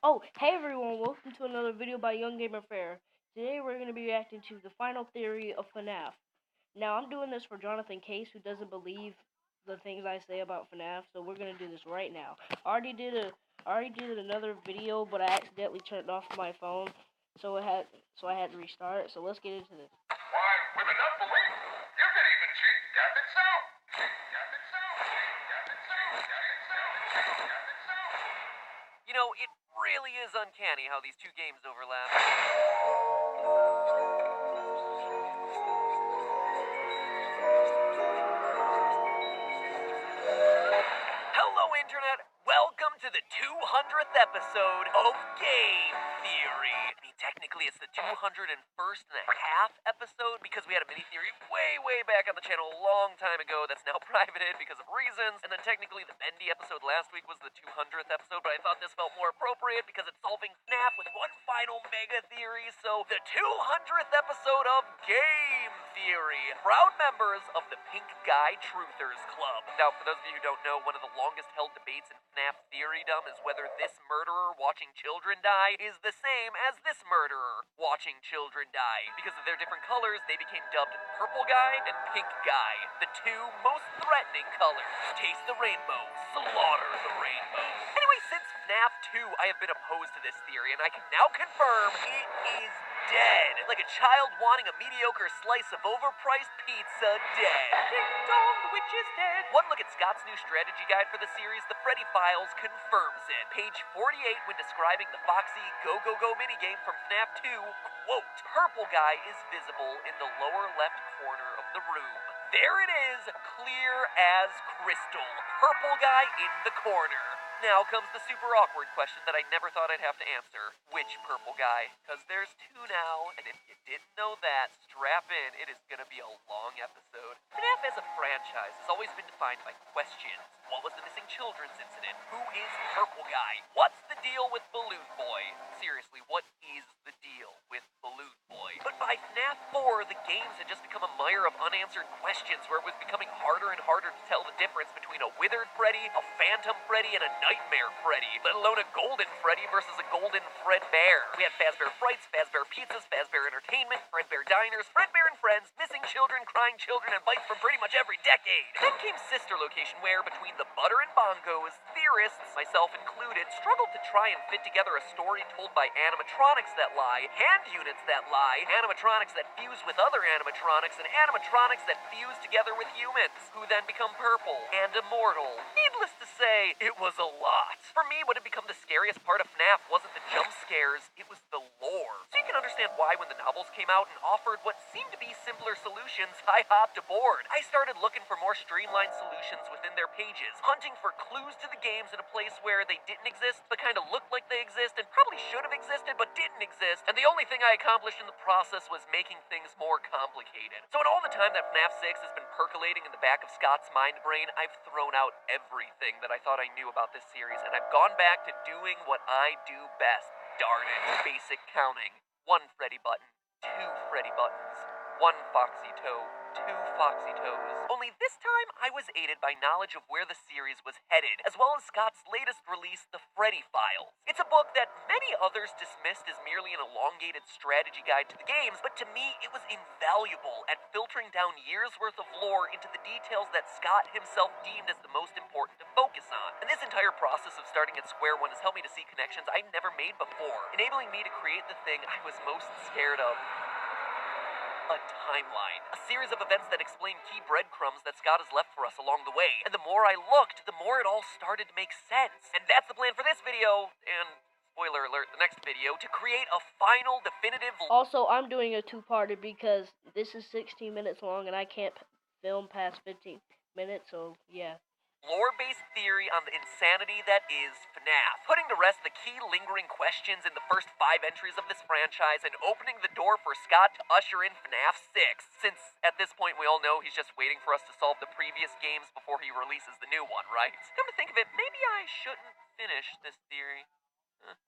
Oh, hey everyone, welcome to another video by Young Gamer Fair. Today we're going to be reacting to the final theory of FNAF. Now, I'm doing this for Jonathan Case, who doesn't believe the things I say about FNAF, so we're going to do this right now. I already did another video, but I accidentally turned off my phone, so I had to restart. So let's get into this. Why, with enough belief, you can even cheat death itself. Death itself. Death itself. Death itself. Death itself. You know, it really is uncanny how these two games overlap. Hello, Internet! Welcome to the 200th episode of Game Theory. I mean, technically it's the 201st and a half episode because we had a mini theory way back on the channel a long time ago that's now privated because of reasons. And then technically the Bendy episode last week was the 200th episode, but I thought this felt more appropriate because it's solving FNAF with one final mega theory. So the 200th episode of Game Theory. Proud members of the Pink Guy Truthers Club. Now, for those of you who don't know, one of the longest held debates in FNAF theorydom is whether this murderer watching children die is the same as this murderer watching children die. Because of their different colors, they became dubbed Purple Guy and Pink Guy, the two most threatening colors. Taste the rainbow, slaughter the rainbow. Anyway, since FNAF 2, I have been opposed to this theory, and I can now confirm it is dead. Like a child wanting a mediocre slice of overpriced pizza dead. Ding dong, the witch is dead. One look at Scott's new strategy guide for the series, The Freddy Files, confirms it. Page 48, when describing the Foxy Go Go Go minigame from FNAF 2, quote, Purple Guy is visible in the lower left corner of the room. There it is, clear as crystal. Purple Guy in the corner. Now comes the super awkward question that I never thought I'd have to answer. Which Purple Guy? Because there's two now, and if you didn't know that, strap in. It is going to be a long episode. FNAF as a franchise has always been defined by questions. What was the missing children's incident? Who is Purple Guy? What's the deal with Balloon Boy? Seriously, what is the deal with Balloon Boy? But by FNAF 4, the games had just become a mire of unanswered questions where it was becoming harder and harder to tell the difference between a withered Freddy, a phantom Freddy, and a Nightmare Freddy, let alone a golden Freddy versus a golden Fredbear. We had Fazbear Frights, Fazbear Pizzas, Fazbear Entertainment, Fredbear Diners, Fredbear and Friends, Missing Children, Crying Children, and Bites from pretty much every decade. Then came Sister Location where, between the butter and bongos, theorists, myself included, struggled to try and fit together a story told by animatronics that lie, hand units that lie, animatronics that fuse with other animatronics, and animatronics that fuse together with humans, who then become purple and immortal. Needless to say, it was a lot. For me, what had become the scariest part of FNAF wasn't the jump scares, it was the lore. So you can understand why when the novels came out and offered what seemed to be simpler solutions, I hopped aboard. I started looking for more streamlined solutions within their pages, hunting for clues to the games in a place where they didn't exist, but kind of looked like they exist, and probably should have existed, but didn't exist. And the only thing I accomplished in the process was making things more complicated. So in all the time that FNAF 6 has been percolating in the back of Scott's mind brain, I've thrown out everything that I thought I knew about this series, and I've gone back to doing what I do best. Darn it. Basic counting. 1 Freddy button, 2 Freddy buttons, 1 Foxy toe, 2 Foxy toes. Only this time, I was aided by knowledge of where the series was headed, as well as Scott's latest release, The Freddy Files. It's a book that many others dismissed as merely an elongated strategy guide to the games, but to me, it was invaluable at filtering down years' worth of lore into the details that Scott himself deemed as the most important to focus on. And this entire process of starting at square one has helped me to see connections I'd never made before, enabling me to create the thing I was most scared of. A timeline. A series of events that explain key breadcrumbs that Scott has left for us along the way. And the more I looked, the more it all started to make sense. And that's the plan for this video, and spoiler alert, the next video, to create a final, definitive... Also, I'm doing a two-parter because this is 16 minutes long and I can't film past 15 minutes, so yeah. lore-based theory on the insanity that is FNAF, putting to rest the key lingering questions in the first 5 entries of this franchise and opening the door for Scott to usher in FNAF 6, since at this point we all know he's just waiting for us to solve the previous games before he releases the new one, right? Come to think of it, maybe I shouldn't finish this theory.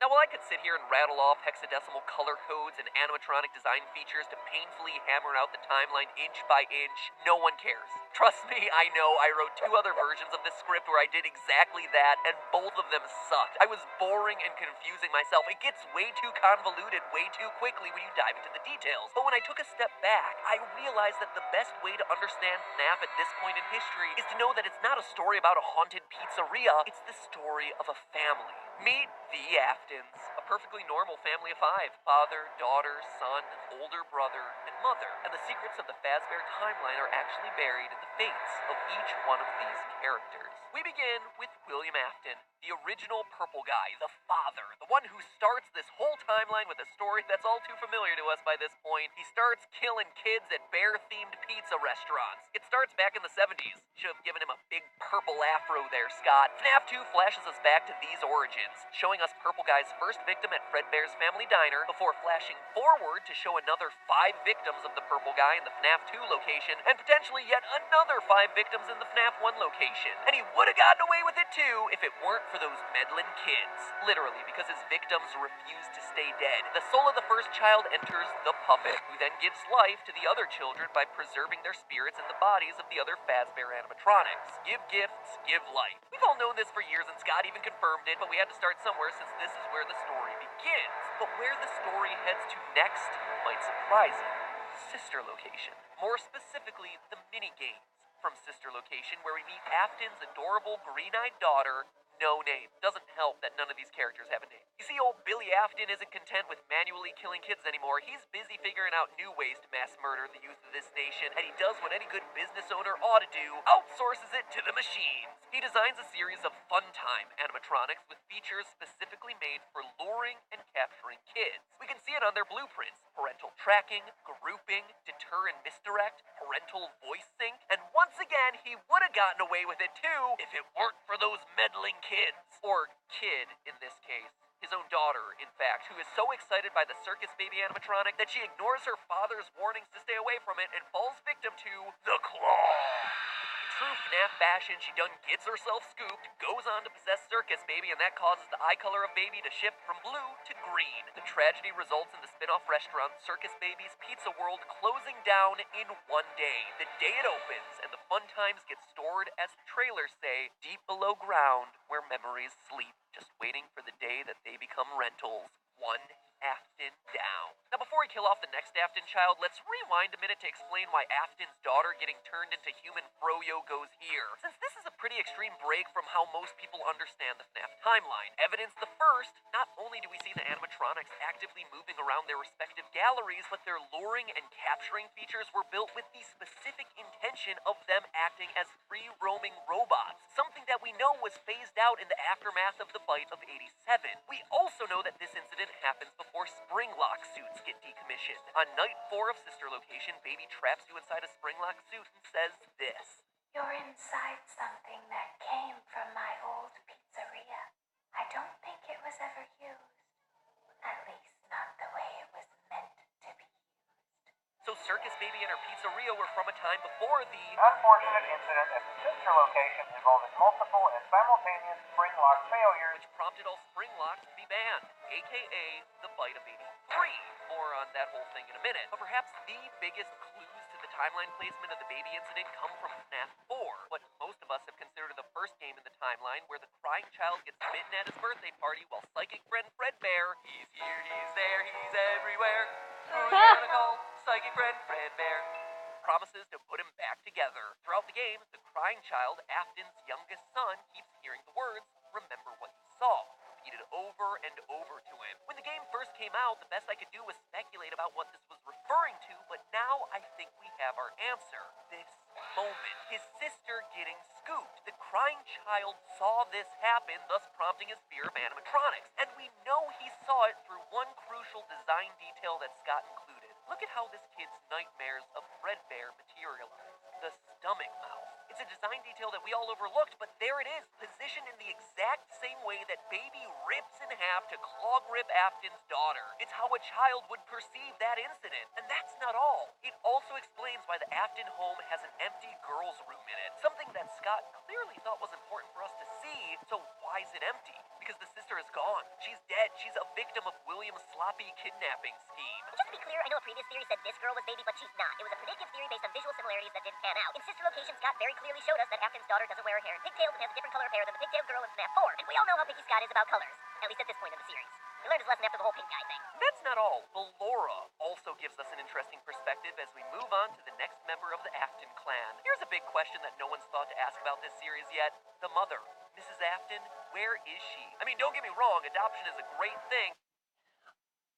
Now, while I could sit here and rattle off hexadecimal color codes and animatronic design features to painfully hammer out the timeline inch by inch, no one cares. Trust me, I know I wrote 2 other versions of this script where I did exactly that, and both of them sucked. I was boring and confusing myself. It gets way too convoluted way too quickly when you dive into the details. But when I took a step back, I realized that the best way to understand FNAF at this point in history is to know that it's not a story about a haunted pizzeria, it's the story of a family. Meet the Aftons, a perfectly normal family of 5. Father, daughter, son, older brother, and mother. And the secrets of the Fazbear timeline are actually buried in the fates of each one of these characters. We begin with William Afton, the original purple guy, the father, the one who starts this whole timeline with a story that's all too familiar to us by this point. He starts killing kids at bear-themed pizza restaurants. It starts back in the 70s. Should have given him a big purple afro there, Scott. FNAF 2 flashes us back to these origins, showing us Purple Guy's first victim at Fredbear's Family Diner, before flashing forward to show another 5 victims of the Purple Guy in the FNAF 2 location, and potentially yet another 5 victims in the FNAF 1 location. And he would have gotten away with it too if it weren't for those meddling kids. Literally, because his victims refused to stay dead. The soul of the first child enters the puppet, who then gives life to the other children by preserving their spirits in the bodies of the other Fazbear animatronics. Give gifts, give life. We've all known this for years, and Scott even confirmed it, but we had to start somewhere since this is where the story begins. But where the story heads to next might surprise you. Sister Location. More specifically, the mini-games from Sister Location, where we meet Afton's adorable green-eyed daughter, No Name. Doesn't help that none of these characters have a name. You see, old Billy Afton isn't content with manually killing kids anymore. He's busy figuring out new ways to mass murder the youth of this nation, and he does what any good business owner ought to do, outsources it to the machines. He designs a series of fun-time animatronics with features specifically made for luring and capturing kids. We can see it on their blueprints: parental tracking, grouping, deter and misdirect, parental voice sync, and once again, he would have gotten away with it too if it weren't for those meddling kids. Or kid, in this case. His own daughter, in fact, who is so excited by the circus baby animatronic that she ignores her father's warnings to stay away from it and falls victim to the Claw. In true FNAF fashion, she done gets herself scooped, goes on to possess Circus Baby, and that causes the eye color of Baby to shift from blue to green. The tragedy results in the spin-off restaurant Circus Baby's Pizza World closing down in one day. The day it opens, and the fun times get stored, as the trailers say, deep below ground where memories sleep, just waiting for the day that they become rentals. One Afton down. Now, before we kill off the next Afton child, let's rewind a minute to explain why Afton's daughter getting turned into human Froyo goes here, since this is a pretty extreme break from how most people understand the FNAF timeline. Evidence the first, not only do we see the animatronics actively moving around their respective galleries, but their luring and capturing features were built with the specific intention of them acting as free-roaming robots, something that we know was phased out in the aftermath of the bite of '87. We also know that this incident happens before Springlock suits get decommissioned. On night 4 of Sister Location, Baby traps you inside a Springlock suit and says this: "You're inside something that came from my old pizzeria. I don't think it was ever used. At least not the way it was meant to be used." So Circus Baby and her pizzeria were from a time before the Unfortunate incident at the Sister Location involving multiple and simultaneous spring lock failures. which prompted all spring locks to be banned, aka the bite of '83. More on that whole thing in a minute. But perhaps the biggest clues to the timeline placement of the Baby incident come from FNAF 4, what most of us have considered the first game in the timeline, where the crying child gets bitten at his birthday party while psychic friend Fredbear, he's here, he's there, he's everywhere, who you gonna call? Psychic friend Fredbear, promises to put him back together. Throughout the game, the crying child, Afton's youngest son, keeps hearing the words, "Remember what you saw," repeated over and over to him. When the game first came out, the best I could do was speculate about what this was referring to, but now I think we have our answer. This moment. His sister getting scooped. The crying child saw this happen, thus prompting his fear of animatronics. And we know he saw it through one crucial design detail that Scott included. Look at how this kid's nightmares of Fredbear materialize. The stomach mouth. It's It's a design detail that we all overlooked, but there it is, positioned in the exact same way that Baby rips in half to clog rip Afton's daughter. It's how a child would perceive that incident. And that's not all. It also explains why the Afton home has an empty girls' room in it. Something that Scott clearly thought was important for us to see, so why is it empty? Because the sister is gone. She's dead. She's a victim of William's sloppy kidnapping scheme. Just to be clear, I know a previous theory said this girl was Baby, but she's not. It was a predictive theory based on visual similarities that didn't pan out. In sister location, Scott very clearly showed us that Afton's daughter doesn't wear her hair in pigtails and has a different color of hair than the pigtailed girl in FNAF 4. And we all know how picky Scott is about colors, at least at this point in the series. He learned his lesson after the whole pink guy thing. That's not all. Ballora also gives us an interesting perspective as we move on to the next member of the Afton clan. Here's a big question that no one's thought to ask about this series yet. The mother, Mrs. Afton, where is she? I mean, don't get me wrong, adoption is a great thing.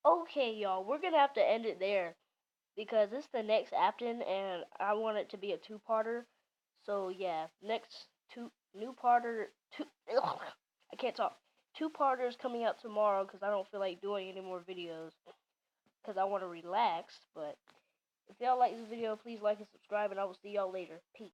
Okay, y'all, we're gonna have to end it there because it's the next Afton, and I want it to be a two-parter. So yeah, next I can't talk. Two-parters coming out tomorrow because I don't feel like doing any more videos because I want to relax. But if y'all like this video, please like and subscribe, and I will see y'all later. Peace.